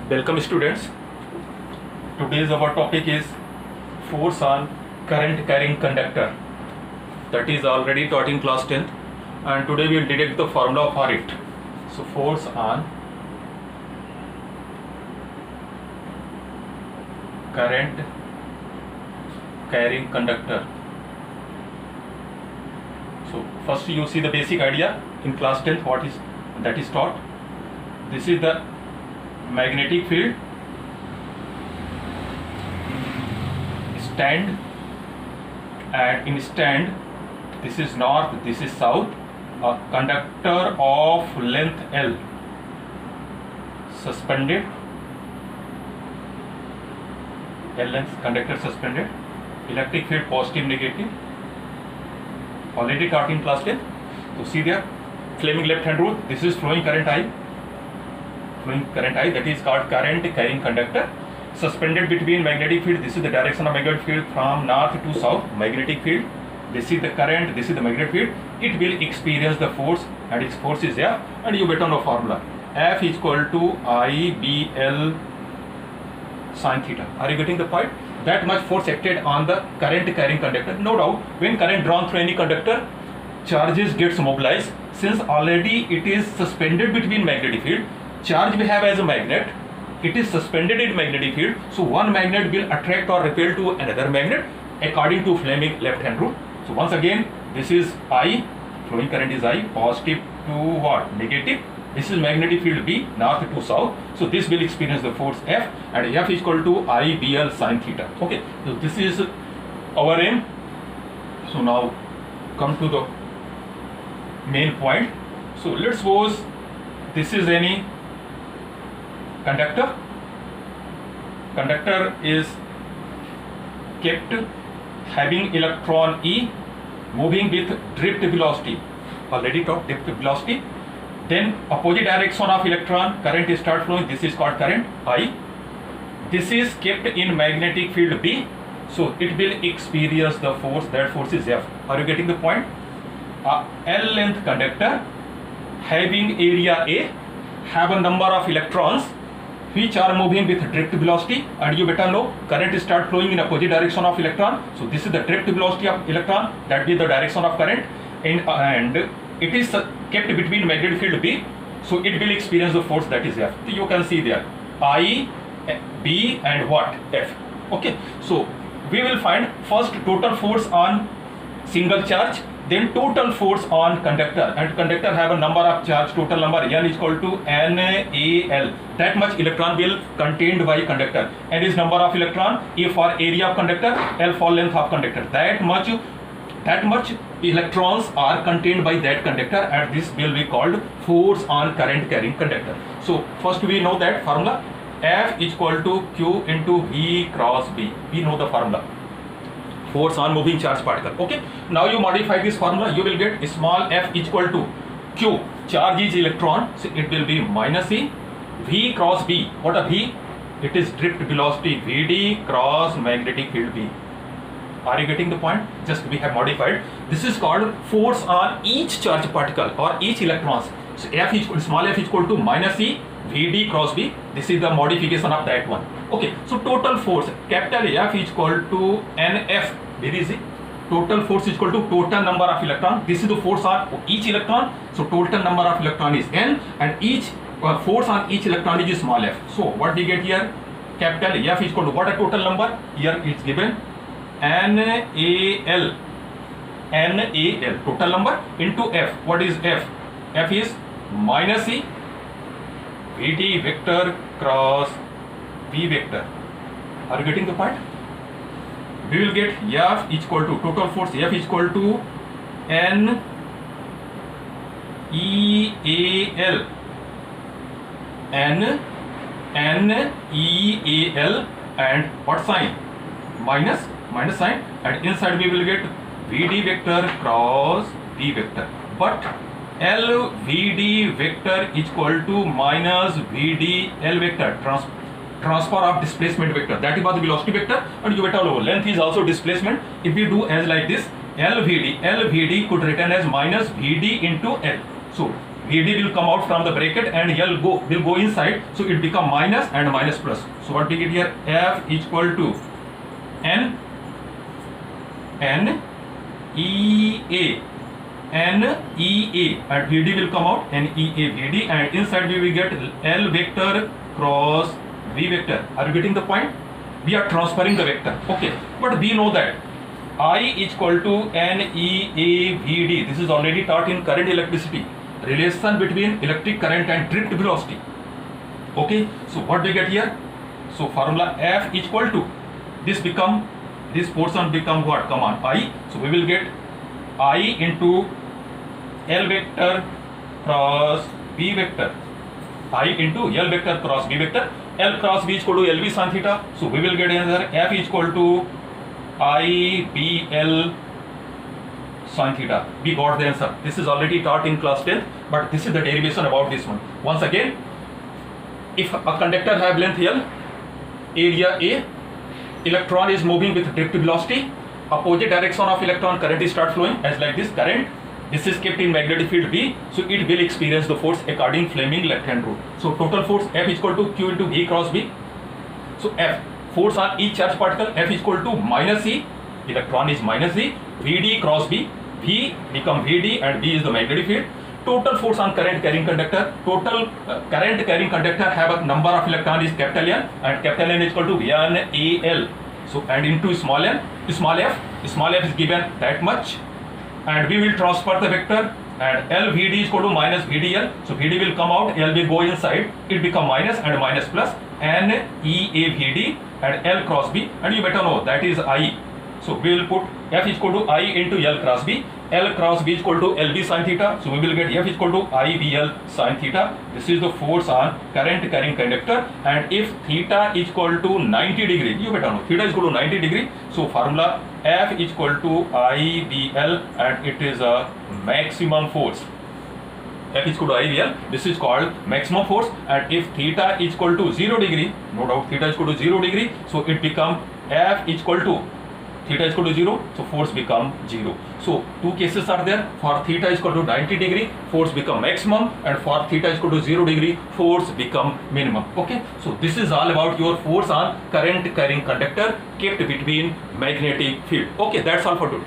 Welcome students. Today's our topic is force on current carrying conductor. That is already taught in class 10th, and today we will deduct the formula for it. So force on current carrying conductor. So first you see the basic idea in class 10th what is that is taught. This is the magnetic field, stand, and in stand this is north, this is south. A conductor of length L suspended, L length conductor suspended, electric field positive, negative, already taught in class 10. So see there, Fleming left hand rule, this is flowing current I, that is called current carrying conductor, suspended between magnetic field. This is the direction of magnetic field from north to south, magnetic field. This is the current, this is the magnetic field. It will experience the force, and its force is F, and you better know formula. F is equal to IBL sin theta. Are you getting the point? That much force acted on the current carrying conductor. No doubt, when current drawn through any conductor, charges gets mobilized. Since already it is suspended between magnetic field, charge we have as a magnet, it is suspended in magnetic field, so one magnet will attract or repel to another magnet according to Fleming left hand rule. So once again, this is I, flowing current is I, positive to what? Negative. This is magnetic field B, north to south. So this will experience the force F, and F is equal to IBL sin theta. Okay, so this is our aim. So now come to the main point. So let's suppose this is any conductor. Conductor is kept having electron E moving with drift velocity. Already taught drift velocity. Then opposite direction of electron, current start flowing. This is called current I. This is kept in magnetic field B. So it will experience the force. That force is F. Are you getting the point? L length conductor having area A have a number of electrons which are moving with drift velocity, and you better know current start flowing in opposite direction of electron. So this is the drift velocity of electron, that is the direction of current, and it is kept between magnetic field B, so it will experience the force, that is F. You can see there I, B, and what? F. Okay, so we will find first total force on single charge, then total force on conductor, and conductor have a number of charge, total number N is equal to NaL. That much electron will contained by conductor. N is number of electron, A for area of conductor, L for length of conductor. That much electrons are contained by that conductor, and this will be called force on current carrying conductor. So first we know that formula, F is equal to Q into V cross B. We know the formula, force on moving charge particle. Okay, now you modify this formula, you will get small f is equal to Q, charge is electron, so it will be minus E, V cross B. What a V? It is drift velocity, Vd cross magnetic field B. Are you getting the point? Just we have modified. This is called force on each charge particle or each electrons. So f is small f is equal to minus E, Vd cross B. This is the modification of that one. Okay, so total force, capital F is equal to NF. Very easy. Total force is equal to total number of electron. This is the force on each electron. So total number of electron is N, and each force on each electron is small f. So what we get here? Capital F is equal to what a total number? Here it's given NaL. Total number into F. What is F? F is minus E, Vd vector cross V vector. Are you getting the point? We will get F is equal to total force, F is equal to NeAL, NeAL, and what sign? Minus sign, and inside we will get Vd vector cross V vector. But LVD vector is equal to minus VDL vector, transfer of displacement vector. That is about the velocity vector, and you better know length is also displacement. If we do as like this, LVD could written as minus VD into L. So Vd will come out from the bracket and L will go inside, so it become minus and minus plus. So what we get here, F is equal to N EA and Vd will come out NEA Vd, and inside we will get L vector cross V vector. Are you getting the point? We are transferring the vector. Okay, but we know that I is equal to NEA Vd. This is already taught in current electricity. Relation between electric current and drift velocity. Okay, so what we get here? So formula F is equal to this portion become what? Come on, I. So we will get I into L vector cross B vector. I into L vector cross B vector. L cross B is equal to LV sin theta. So we will get another F is equal to IBL sin theta. We got the answer. This is already taught in class 10th, but this is the derivation about this one. Once again, if a conductor have length L, area A, electron is moving with drift velocity, opposite direction of electron current is start flowing as like this current. This is kept in magnetic field B, so it will experience the force according Fleming left hand rule. So total force F is equal to Q into V cross B. So F, force on each charged particle, F is equal to minus E, electron is minus E, Vd cross B, V become Vd and B is the magnetic field. Total force on current carrying conductor, total current carrying conductor have a number of electron is capital N, and capital N is equal to NaL. So and into small n, small f is given that much, and we will transfer the vector, and LVD is equal to minus VDL. So VD will come out, L will go inside, it become minus and minus plus NEAVD and L cross B, and you better know that is I. So we will put F is equal to I into L cross B. L cross B is equal to LB sin theta. So we will get F is equal to IBL sin theta. This is the force on current carrying conductor. And if theta is equal to 90 degree, you better know theta is equal to 90 degree. So formula F is equal to IBL, and it is a maximum force. F is equal to IBL. This is called maximum force. And if theta is equal to 0 degree, no doubt theta is equal to 0 degree. So it become F is equal to theta is equal to 0, so force become 0. So two cases are there. For theta is equal to 90 degree, force become maximum, and for theta is equal to 0 degree, force become minimum. Okay, so this is all about your force on current carrying conductor kept between magnetic field. Okay, that's all for today.